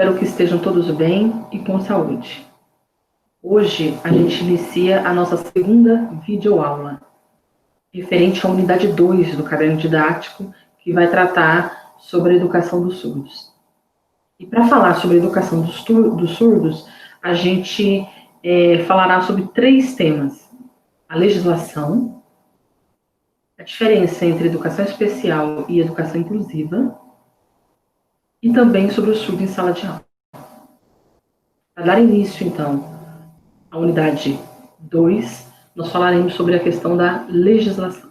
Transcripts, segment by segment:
Espero que estejam todos bem e com saúde. Hoje a gente inicia a nossa segunda videoaula, referente à unidade 2 do caderno didático, que vai tratar sobre a educação dos surdos. E para falar sobre a educação dos surdos, a gente falará sobre 3 temas: a legislação, a diferença entre educação especial e educação inclusiva, e também sobre o surdo em sala de aula. Para dar início, então, à unidade 2, nós falaremos sobre a questão da legislação.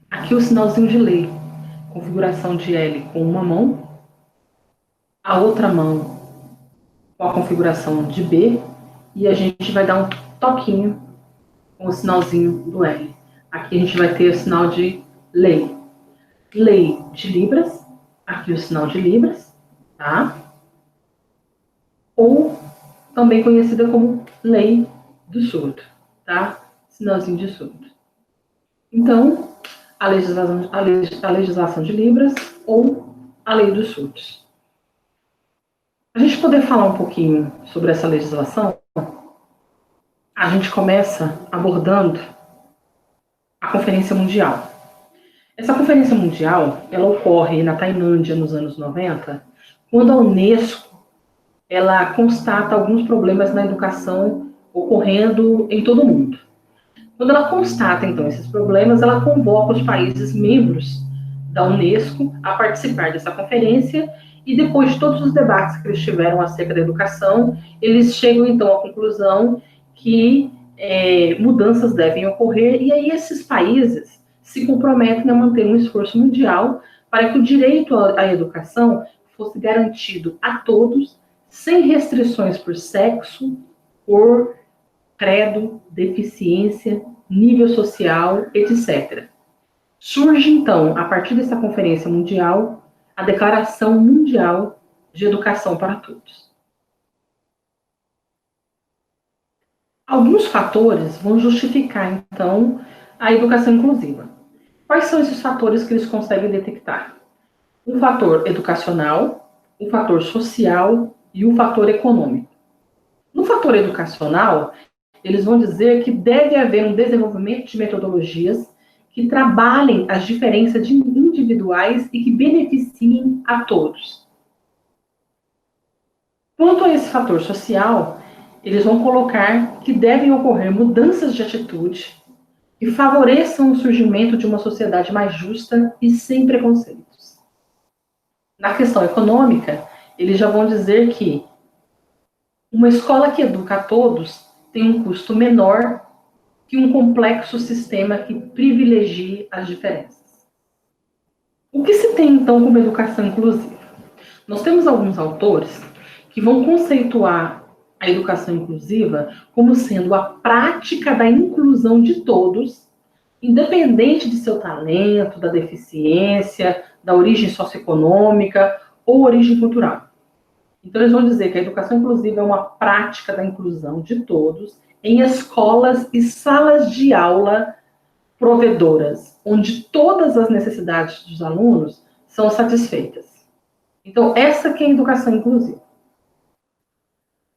Aqui o sinalzinho de lei, configuração de L com uma mão, a outra mão com a configuração de B, e a gente vai dar um toquinho com o sinalzinho do L. Aqui a gente vai ter o sinal de lei. Lei de Libras, aqui o sinal de Libras, tá? Ou também conhecida como lei do surdo, tá? Sinalzinho de surdo. Então, a legislação de Libras ou a lei dos surdos. Para a gente poder falar um pouquinho sobre essa legislação, a gente começa abordando a Conferência Mundial. Essa Conferência Mundial, ela ocorre na Tailândia nos anos 90, quando a Unesco ela constata alguns problemas na educação ocorrendo em todo o mundo. Quando ela constata, então, esses problemas, ela convoca os países membros da Unesco a participar dessa conferência e, depois de todos os debates que eles tiveram acerca da educação, eles chegam, então, à conclusão que mudanças devem ocorrer, e aí esses países se comprometem a manter um esforço mundial para que o direito à educação fosse garantido a todos, sem restrições por sexo, cor, credo, deficiência, nível social, etc. Surge, então, a partir dessa Conferência Mundial, a Declaração Mundial de Educação para Todos. Alguns fatores vão justificar, então, a educação inclusiva. Quais são esses fatores que eles conseguem detectar? Um fator educacional, um fator social e um fator econômico. No fator educacional, eles vão dizer que deve haver um desenvolvimento de metodologias que trabalhem as diferenças individuais e que beneficiem a todos. Quanto a esse fator social, eles vão colocar que devem ocorrer mudanças de atitude que favoreçam o surgimento de uma sociedade mais justa e sem preconceitos. Na questão econômica, eles já vão dizer que uma escola que educa a todos tem um custo menor que um complexo sistema que privilegie as diferenças. O que se tem, então, como educação inclusiva? Nós temos alguns autores que vão conceituar a educação inclusiva como sendo a prática da inclusão de todos, independente de seu talento, da deficiência, da origem socioeconômica ou origem cultural. Então, eles vão dizer que a educação inclusiva é uma prática da inclusão de todos em escolas e salas de aula provedoras, onde todas as necessidades dos alunos são satisfeitas. Então, essa que é a educação inclusiva.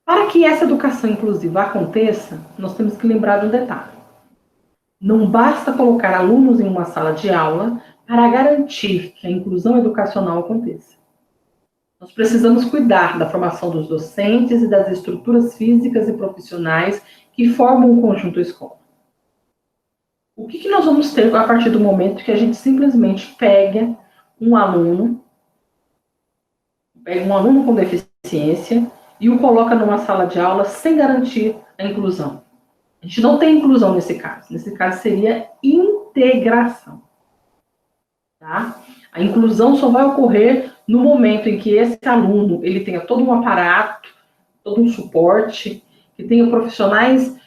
Para que essa educação inclusiva aconteça, nós temos que lembrar de um detalhe. Não basta colocar alunos em uma sala de aula para garantir que a inclusão educacional aconteça. Nós precisamos cuidar da formação dos docentes e das estruturas físicas e profissionais que formam o conjunto escola. O que nós vamos ter a partir do momento que a gente simplesmente pega um aluno com deficiência e o coloca numa sala de aula sem garantir a inclusão? A gente não tem inclusão nesse caso. Nesse caso seria integração. Tá? A inclusão só vai ocorrer no momento em que esse aluno ele tenha todo um aparato, todo um suporte, que tenha profissionais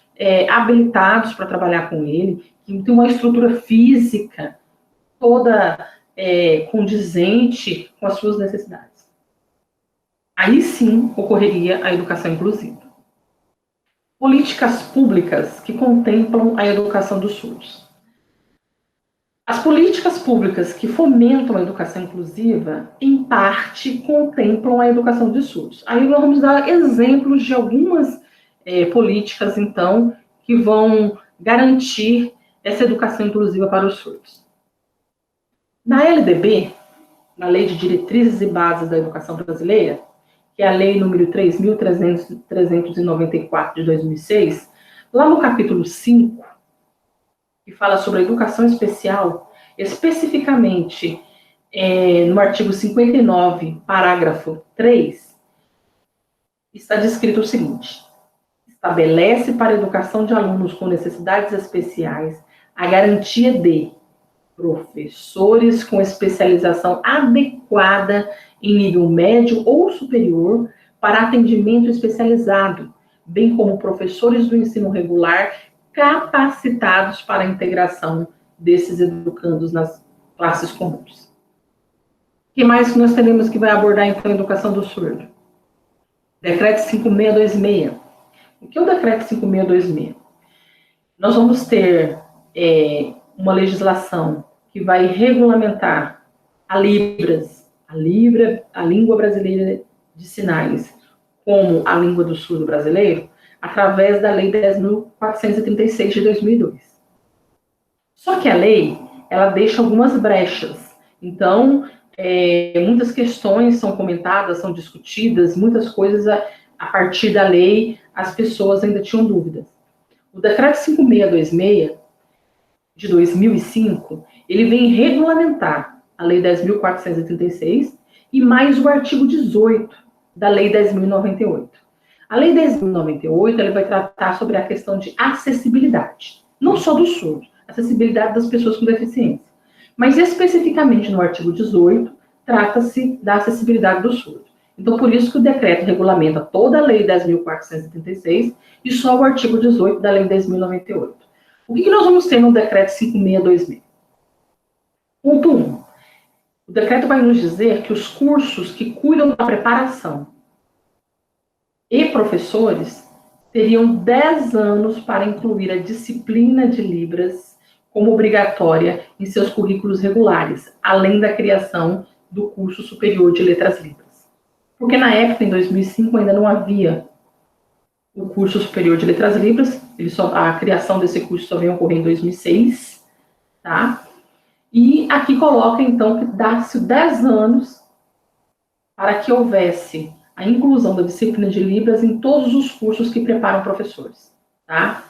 habilitados para trabalhar com ele, que tenha uma estrutura física toda condizente com as suas necessidades. Aí sim ocorreria a educação inclusiva. Políticas públicas que contemplam a educação dos surdos. As políticas públicas que fomentam a educação inclusiva, em parte, contemplam a educação de surdos. Aí nós vamos dar exemplos de algumas políticas, então, que vão garantir essa educação inclusiva para os surdos. Na LDB, na Lei de Diretrizes e Bases da Educação Brasileira, que é a Lei número 3.394 de 2006, lá no capítulo 5, que fala sobre a educação especial, especificamente no artigo 59, parágrafo 3, está descrito o seguinte: estabelece para a educação de alunos com necessidades especiais a garantia de professores com especialização adequada em nível médio ou superior para atendimento especializado, bem como professores do ensino regular capacitados para a integração desses educandos nas classes comuns. O que mais nós teremos que vai abordar, então, a educação do surdo? Decreto 5626. O que é o Decreto 5626? Nós vamos ter uma legislação que vai regulamentar a Libras, a língua brasileira de sinais, como a língua do surdo brasileiro, através da Lei 10.436 de 2002. Só que a lei, ela deixa algumas brechas. Então, muitas questões são comentadas, são discutidas, muitas coisas a partir da lei as pessoas ainda tinham dúvidas. O Decreto 5626 de 2005, ele vem regulamentar a Lei 10.436 e mais o artigo 18 da Lei 10.098. A Lei 10.098, ela vai tratar sobre a questão de acessibilidade, não só do surdo, acessibilidade das pessoas com deficiência, mas especificamente no artigo 18, trata-se da acessibilidade do surdo. Então, por isso que o decreto regulamenta toda a Lei 10.436 e só o artigo 18 da Lei 10.098. O que nós vamos ter no decreto 5626? Ponto 1. O decreto vai nos dizer que os cursos que cuidam da preparação e professores teriam 10 anos para incluir a disciplina de Libras como obrigatória em seus currículos regulares, além da criação do curso superior de Letras Libras. Porque na época, em 2005, ainda não havia o curso superior de Letras Libras, a criação desse curso só veio ocorrer em 2006, tá? E aqui coloca, então, que dá-se 10 anos para que houvesse a inclusão da disciplina de Libras em todos os cursos que preparam professores, tá?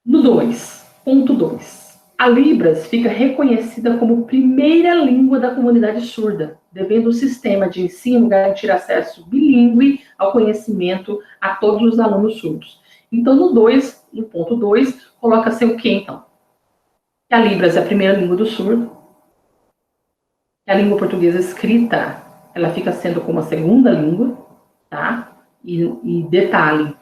No 2, ponto 2. A Libras fica reconhecida como primeira língua da comunidade surda, devendo o sistema de ensino garantir acesso bilíngue ao conhecimento a todos os alunos surdos. Então, no ponto 2, coloca-se o quê, então? Que a Libras é a primeira língua do surdo, que a língua portuguesa escrita, ela fica sendo como a segunda língua, tá? E detalhe,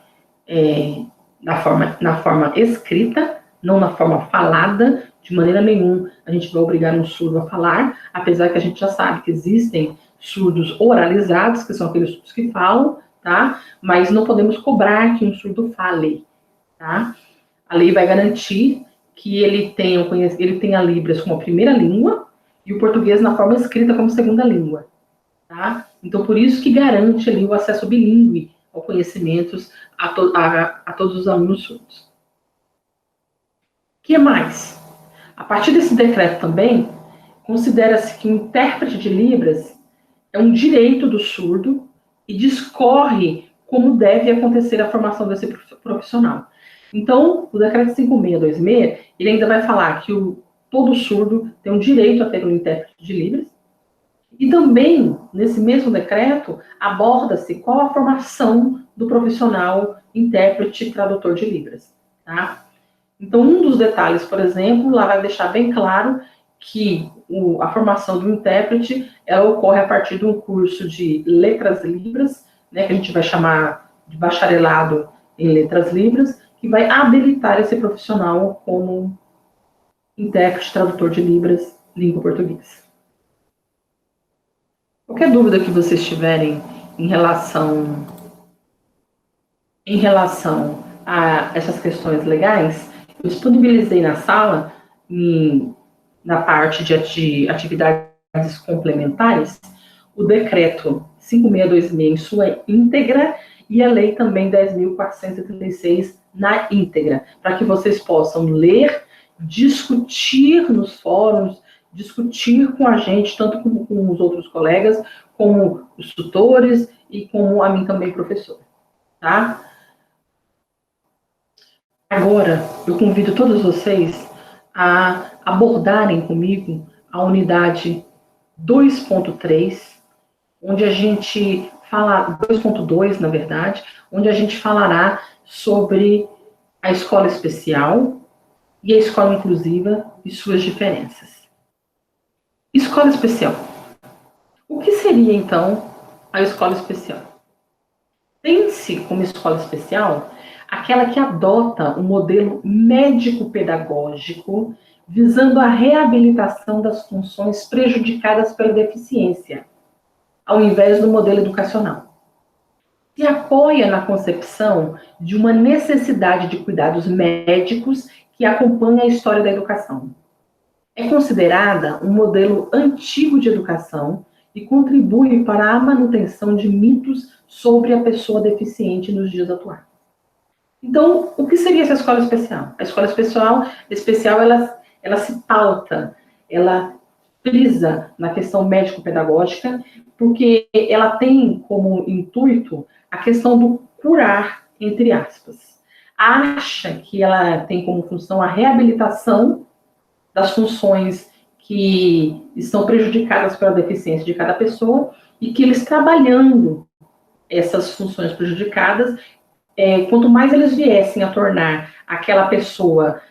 na forma escrita, não na forma falada, de maneira nenhuma a gente vai obrigar um surdo a falar, apesar que a gente já sabe que existem surdos oralizados, que são aqueles surdos que falam, tá? Mas não podemos cobrar que um surdo fale, tá? A lei vai garantir que ele tenha a Libras como a primeira língua e o português na forma escrita como segunda língua, tá? Então, por isso que garante ali o acesso bilíngue ao conhecimentos a todos os alunos surdos. O que mais? A partir desse decreto também, considera-se que o intérprete de Libras é um direito do surdo e discorre como deve acontecer a formação desse profissional. Então, o decreto 5626, ele ainda vai falar que todo surdo tem um direito a ter um intérprete de Libras, e também, nesse mesmo decreto, aborda-se qual a formação do profissional intérprete tradutor de Libras, tá? Então, um dos detalhes, por exemplo, lá vai deixar bem claro que a formação do intérprete, ela ocorre a partir de um curso de Letras Libras, né, que a gente vai chamar de bacharelado em Letras Libras, que vai habilitar esse profissional como intérprete tradutor de Libras, língua portuguesa. Qualquer dúvida que vocês tiverem em relação a essas questões legais, eu disponibilizei na sala, em na parte de atividades complementares, o decreto 5626 em sua íntegra e a lei também 10.436 na íntegra, para que vocês possam ler, discutir nos fóruns, discutir com a gente, tanto com os outros colegas, como os tutores e como a mim também, professor. Tá? Agora, eu convido todos vocês a abordarem comigo a unidade 2.3, onde a gente fala, 2.2, na verdade, onde a gente falará sobre a escola especial e a escola inclusiva e suas diferenças. Escola especial. O que seria, então, a escola especial? Tem-se como escola especial aquela que adota um modelo médico-pedagógico visando a reabilitação das funções prejudicadas pela deficiência, ao invés do modelo educacional. Se apoia na concepção de uma necessidade de cuidados médicos que acompanha a história da educação. É considerada um modelo antigo de educação e contribui para a manutenção de mitos sobre a pessoa deficiente nos dias atuais. Então, o que seria essa escola especial? A escola especial ela se pauta, ela frisa na questão médico-pedagógica, porque ela tem como intuito a questão do curar, entre aspas. Acha que ela tem como função a reabilitação das funções que estão prejudicadas pela deficiência de cada pessoa e que eles trabalhando essas funções prejudicadas, quanto mais eles viessem a tornar aquela pessoa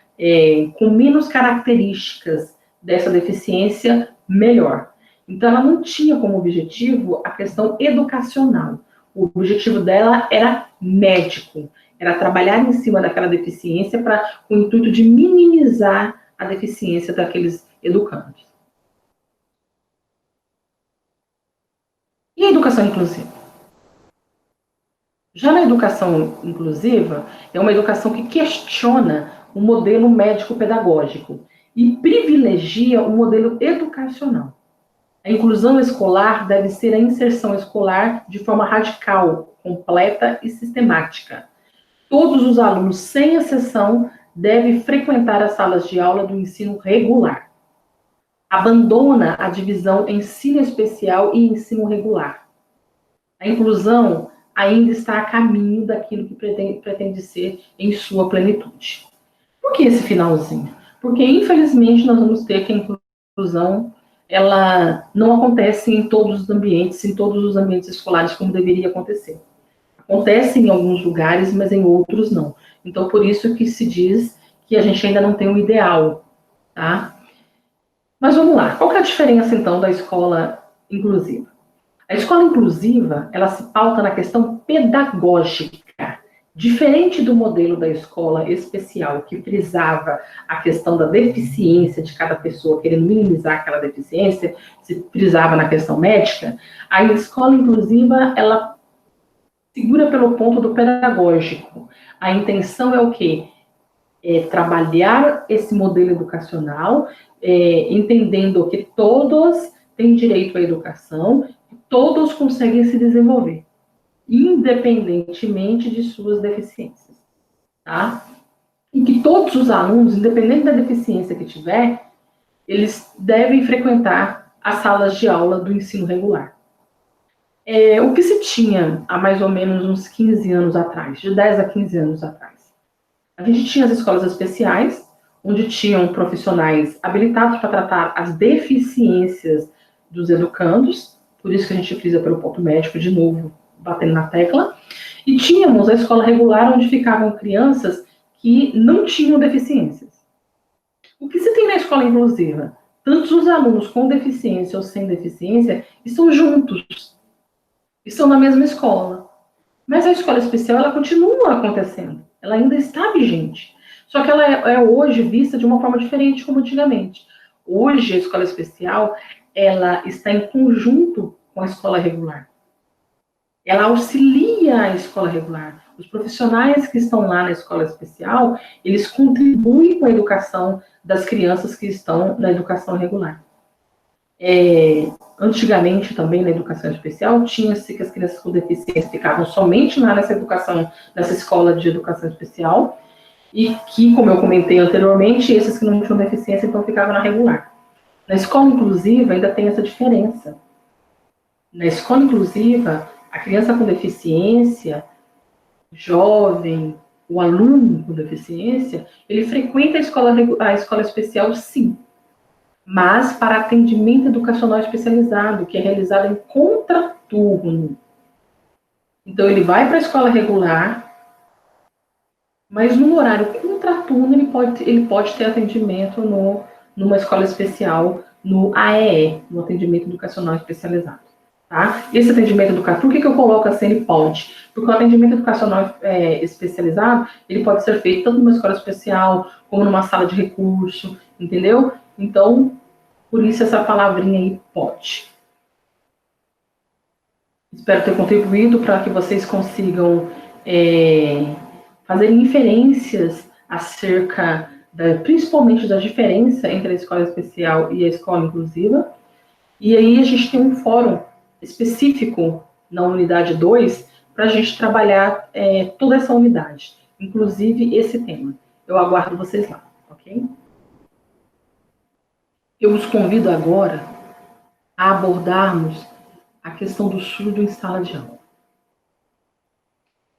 com menos características dessa deficiência, melhor. Então, ela não tinha como objetivo a questão educacional. O objetivo dela era médico, era trabalhar em cima daquela deficiência com o intuito de minimizar a deficiência daqueles educandos. E a educação inclusiva? Já na educação inclusiva, é uma educação que questiona o modelo médico-pedagógico e privilegia o modelo educacional. A inclusão escolar deve ser a inserção escolar de forma radical, completa e sistemática. Todos os alunos, sem exceção, devem frequentar as salas de aula do ensino regular. Abandona a divisão ensino especial e ensino regular. A inclusão ainda está a caminho daquilo que pretende ser em sua plenitude. Por que esse finalzinho? Porque, infelizmente, nós vamos ter que a inclusão ela não acontece em todos os ambientes escolares como deveria acontecer. Acontece em alguns lugares, mas em outros não. Então, por isso que se diz que a gente ainda não tem um ideal, tá? Mas vamos lá. Qual que é a diferença, então, da escola inclusiva? A escola inclusiva, ela se pauta na questão pedagógica. Diferente do modelo da escola especial, que frisava a questão da deficiência de cada pessoa, querendo minimizar aquela deficiência, se frisava na questão médica, a escola inclusiva, ela segura pelo ponto do pedagógico. A intenção é o quê? É trabalhar esse modelo educacional, entendendo que todos têm direito à educação, e todos conseguem se desenvolver, independentemente de suas deficiências, tá? E que todos os alunos, independente da deficiência que tiver, eles devem frequentar as salas de aula do ensino regular. O que se tinha há mais ou menos uns 15 anos atrás, de 10 a 15 anos atrás? A gente tinha as escolas especiais, onde tinham profissionais habilitados para tratar as deficiências dos educandos, por isso que a gente frisa pelo ponto médico de novo, batendo na tecla, e tínhamos a escola regular, onde ficavam crianças que não tinham deficiências. O que se tem na escola inclusiva? Tanto os alunos com deficiência ou sem deficiência estão juntos, estão na mesma escola. Mas a escola especial, ela continua acontecendo, ela ainda está vigente. Só que ela é hoje vista de uma forma diferente como antigamente. Hoje, a escola especial, ela está em conjunto com a escola regular. ela auxilia a escola regular. Os profissionais que estão lá na escola especial, eles contribuem com a educação das crianças que estão na educação regular. Antigamente, também na educação especial, tinha-se que as crianças com deficiência ficavam somente lá nessa escola de educação especial, e que, como eu comentei anteriormente, esses que não tinham deficiência, então ficavam na regular. Na escola inclusiva, ainda tem essa diferença. Na escola inclusiva, a criança com deficiência, jovem, o aluno com deficiência, ele frequenta a escola especial, sim, mas para atendimento educacional especializado, que é realizado em contraturno. Então, ele vai para a escola regular, mas no horário contraturno ele pode ter atendimento numa escola especial, no AEE, no atendimento educacional especializado. Tá? Esse atendimento educacional, por que eu coloco assim, ele pode? Porque o atendimento educacional especializado, ele pode ser feito tanto numa escola especial, como numa sala de recurso, entendeu? Então, por isso essa palavrinha aí, pode. Espero ter contribuído para que vocês consigam fazer inferências acerca, principalmente da diferença entre a escola especial e a escola inclusiva. E aí a gente tem um fórum específico na unidade 2 para a gente trabalhar toda essa unidade, inclusive esse tema. Eu aguardo vocês lá, ok? Eu os convido agora a abordarmos a questão do surdo em sala de aula.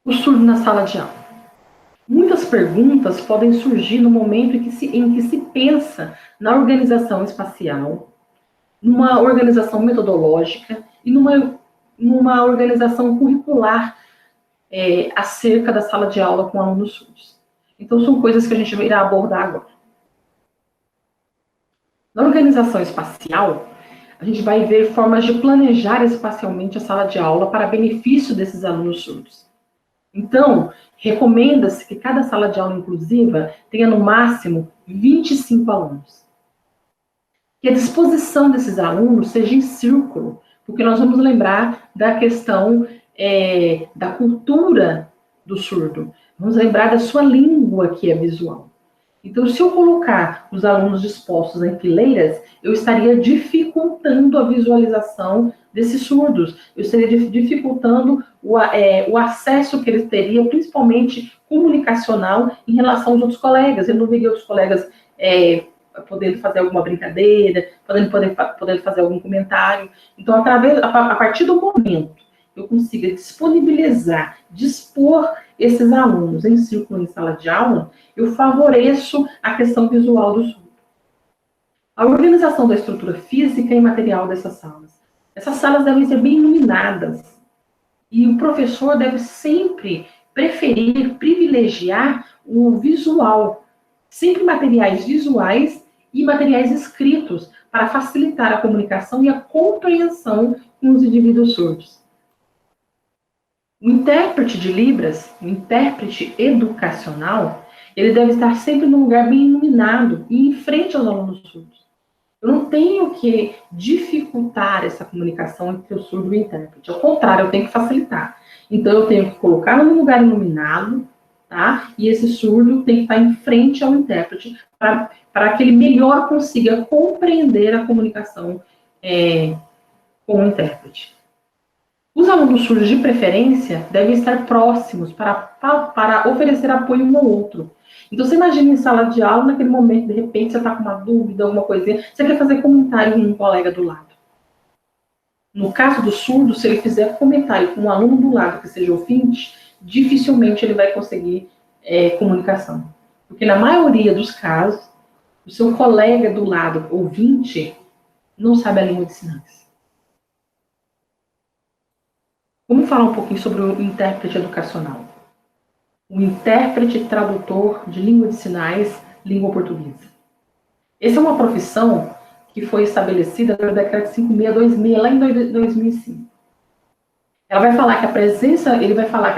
O surdo na sala de aula. Muitas perguntas podem surgir no momento em que se pensa na organização espacial, numa organização metodológica e numa organização curricular acerca da sala de aula com alunos surdos. Então, são coisas que a gente irá abordar agora. Na organização espacial, a gente vai ver formas de planejar espacialmente a sala de aula para benefício desses alunos surdos. Então, recomenda-se que cada sala de aula inclusiva tenha no máximo 25 alunos. Que a disposição desses alunos seja em círculo, porque nós vamos lembrar da questão da cultura do surdo. Vamos lembrar da sua língua, que é visual. Então, se eu colocar os alunos dispostos em fileiras, eu estaria dificultando a visualização desses surdos. Eu estaria dificultando o acesso que eles teriam, principalmente comunicacional, em relação aos outros colegas. Eu não veria outros colegas podendo fazer alguma brincadeira, podendo fazer algum comentário. Então, a partir do momento que eu consiga disponibilizar, dispor esses alunos em círculo em sala de aula, eu favoreço a questão visual do surdo. A organização da estrutura física e material dessas salas. Essas salas devem ser bem iluminadas. E o professor deve sempre privilegiar o visual. Sempre materiais visuais e materiais escritos para facilitar a comunicação e a compreensão com os indivíduos surdos. O intérprete de Libras, o intérprete educacional, ele deve estar sempre num lugar bem iluminado e em frente aos alunos surdos. Eu não tenho que dificultar essa comunicação entre o surdo e o intérprete. Ao contrário, eu tenho que facilitar. Então, eu tenho que colocar num lugar iluminado, tá? E esse surdo tem que estar em frente ao intérprete para que ele melhor consiga compreender a comunicação com o intérprete. Os alunos surdos, de preferência, devem estar próximos para oferecer apoio um ao outro. Então, você imagina em sala de aula, naquele momento, de repente, você está com uma dúvida, alguma coisinha, você quer fazer comentário com um colega do lado. No caso do surdo, se ele fizer comentário com um aluno do lado que seja ouvinte, dificilmente ele vai conseguir comunicação. Porque, na maioria dos casos, o seu colega do lado, ouvinte, não sabe a língua de sinais. Vamos falar um pouquinho sobre o intérprete educacional. O intérprete tradutor de língua de sinais, língua portuguesa. Essa é uma profissão que foi estabelecida pelo decreto 5626, lá em 2005. Ele vai falar que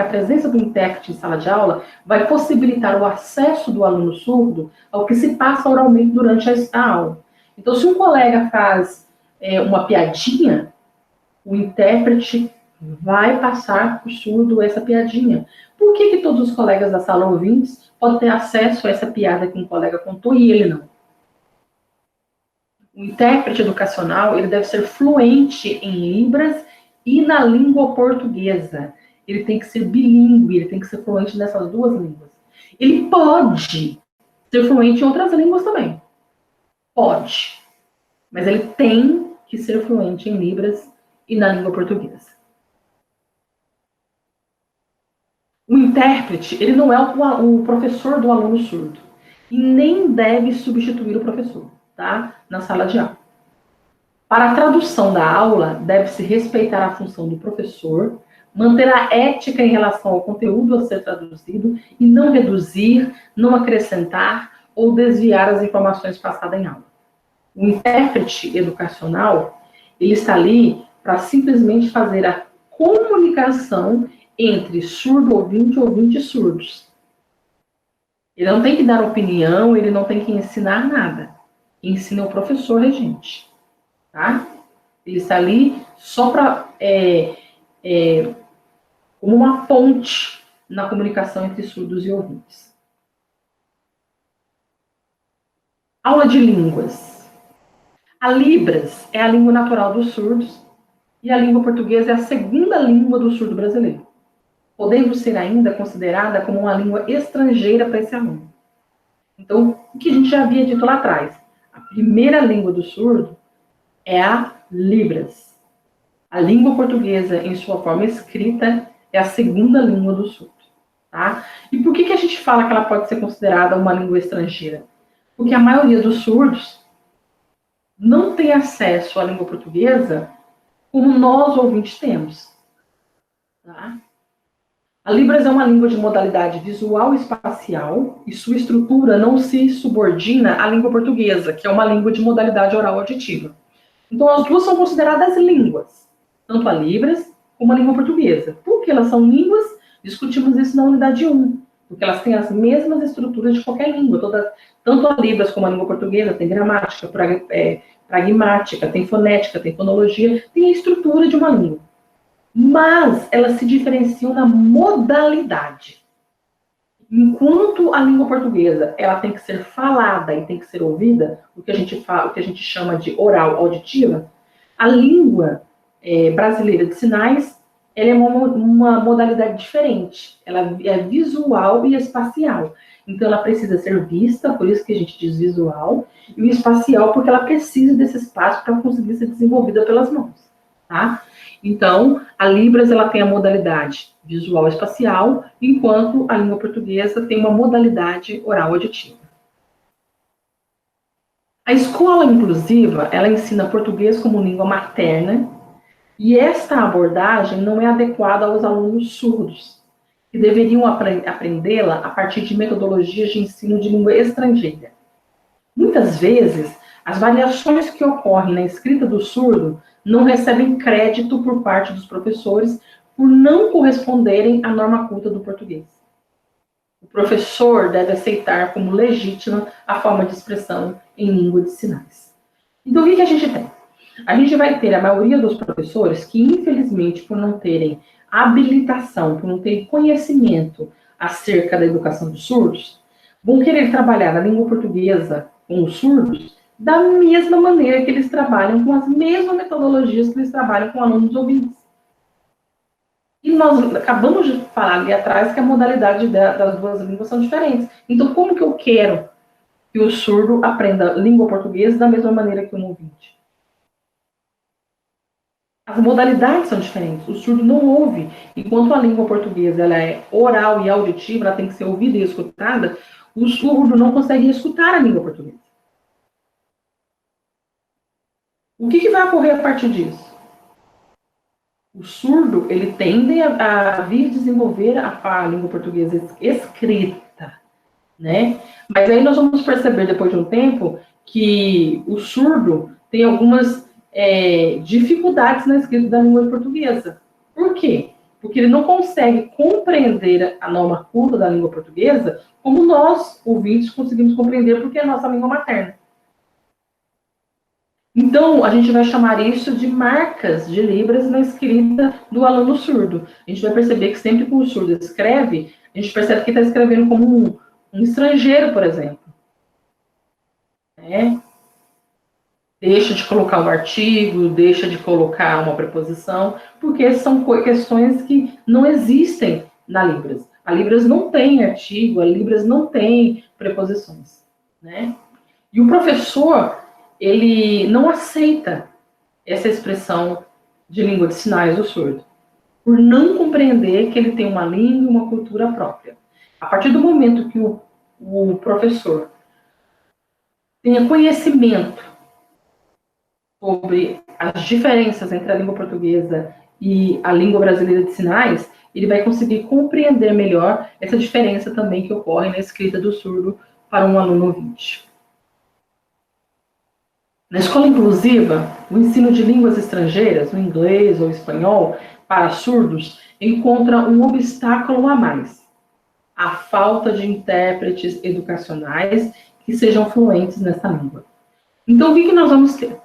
a presença do intérprete em sala de aula vai possibilitar o acesso do aluno surdo ao que se passa oralmente durante a aula. Então, se um colega faz uma piadinha, o intérprete vai passar para o surdo essa piadinha. Por que todos os colegas da sala ouvintes podem ter acesso a essa piada que um colega contou e ele não? O intérprete educacional, ele deve ser fluente em Libras e na língua portuguesa. Ele tem que ser bilíngue, ele tem que ser fluente nessas duas línguas. Ele pode ser fluente em outras línguas também. Pode. Mas ele tem que ser fluente em Libras e na língua portuguesa. O intérprete, ele não é o professor do aluno surdo. E nem deve substituir o professor, tá? Na sala de aula. Para a tradução da aula, deve-se respeitar a função do professor, manter a ética em relação ao conteúdo a ser traduzido e não reduzir, não acrescentar ou desviar as informações passadas em aula. O intérprete educacional, ele está ali para simplesmente fazer a comunicação entre surdo-ouvinte e ouvintes surdos. Ele não tem que dar opinião, ele não tem que ensinar nada. Ensina o professor regente. Tá? Ele está ali só para como uma ponte na comunicação entre surdos e ouvintes. Aula de línguas. A Libras é a língua natural dos surdos e a língua portuguesa é a segunda língua do surdo brasileiro, podendo ser ainda considerada como uma língua estrangeira para esse aluno. Então, o que a gente já havia dito lá atrás, a primeira língua do surdo é a Libras. A língua portuguesa, em sua forma escrita, é a segunda língua do surdo. Tá? E por que a gente fala que ela pode ser considerada uma língua estrangeira? Porque a maioria dos surdos não tem acesso à língua portuguesa como nós, ouvintes, temos. Tá? A Libras é uma língua de modalidade visual e espacial, e sua estrutura não se subordina à língua portuguesa, que é uma língua de modalidade oral auditiva. Então, as duas são consideradas línguas, tanto a Libras como a língua portuguesa. Por que elas são línguas? Discutimos isso na unidade 1, porque elas têm as mesmas estruturas de qualquer língua. Tanto a Libras como a língua portuguesa tem gramática, pragmática, tem fonética, tem fonologia, tem a estrutura de uma língua. Mas elas se diferenciam na modalidade. Enquanto a língua portuguesa ela tem que ser falada e tem que ser ouvida, o que a gente chama de oral auditiva, a língua brasileira de sinais ela é uma modalidade diferente. Ela é visual e espacial. Então ela precisa ser vista, por isso que a gente diz visual, e o espacial porque ela precisa desse espaço para conseguir ser desenvolvida pelas mãos. Tá? Então, a Libras ela tem a modalidade visual espacial, enquanto a língua portuguesa tem uma modalidade oral auditiva. A escola inclusiva, ela ensina português como língua materna, e esta abordagem não é adequada aos alunos surdos, que deveriam aprendê-la a partir de metodologias de ensino de língua estrangeira. Muitas vezes, as variações que ocorrem na escrita do surdo não recebem crédito por parte dos professores por não corresponderem à norma culta do português. O professor deve aceitar como legítima a forma de expressão em língua de sinais. Então, o que a gente tem? A gente vai ter a maioria dos professores que, infelizmente, por não terem habilitação, por não terem conhecimento acerca da educação dos surdos, vão querer trabalhar na língua portuguesa com os surdos da mesma maneira que eles trabalham, com as mesmas metodologias que eles trabalham com alunos ouvintes. E nós acabamos de falar ali atrás que a modalidade das duas línguas são diferentes. Então, como que eu quero que o surdo aprenda língua portuguesa da mesma maneira que um ouvinte? As modalidades são diferentes. O surdo não ouve. Enquanto a língua portuguesa ela é oral e auditiva, ela tem que ser ouvida e escutada, o surdo não consegue escutar a língua portuguesa. O que vai ocorrer a partir disso? O surdo, ele tende a vir desenvolver a língua portuguesa escrita, né? Mas aí nós vamos perceber, depois de um tempo, que o surdo tem algumas dificuldades na escrita da língua portuguesa. Por quê? Porque ele não consegue compreender a norma culta da língua portuguesa como nós, ouvintes, conseguimos compreender porque é a nossa língua materna. Então, a gente vai chamar isso de marcas de Libras na escrita do aluno surdo. A gente vai perceber que sempre que o surdo escreve, a gente percebe que está escrevendo como um estrangeiro, por exemplo. Né? Deixa de colocar um artigo, deixa de colocar uma preposição, porque são questões que não existem na Libras. A Libras não tem artigo, a Libras não tem preposições. Né? E o professor, ele não aceita essa expressão de língua de sinais do surdo, por não compreender que ele tem uma língua e uma cultura própria. A partir do momento que o professor tenha conhecimento sobre as diferenças entre a língua portuguesa e a língua brasileira de sinais, ele vai conseguir compreender melhor essa diferença também que ocorre na escrita do surdo para um aluno ouvinte. Na escola inclusiva, o ensino de línguas estrangeiras, o inglês ou o espanhol, para surdos, encontra um obstáculo a mais: a falta de intérpretes educacionais que sejam fluentes nessa língua. Então, o que nós vamos ter?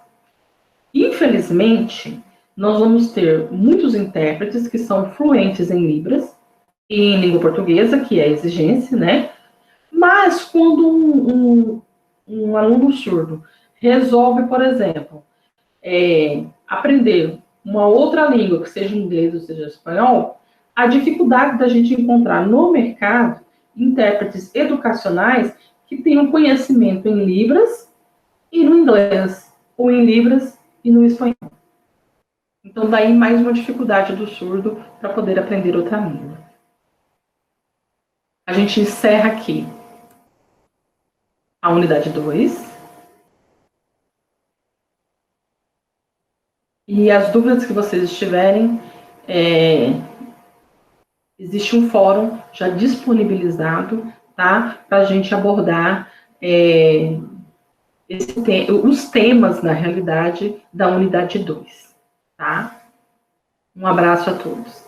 Infelizmente, nós vamos ter muitos intérpretes que são fluentes em Libras e em língua portuguesa, que é a exigência, né? Mas quando um aluno surdo resolve, por exemplo, aprender uma outra língua, que seja inglês ou seja espanhol, a dificuldade da gente encontrar no mercado intérpretes educacionais que tenham conhecimento em Libras e no inglês, ou em Libras e no espanhol. Então, daí mais uma dificuldade do surdo para poder aprender outra língua. A gente encerra aqui a unidade 2. E as dúvidas que vocês tiverem, existe um fórum já disponibilizado, tá? Para a gente abordar os temas, na realidade, da unidade 2, tá? Um abraço a todos.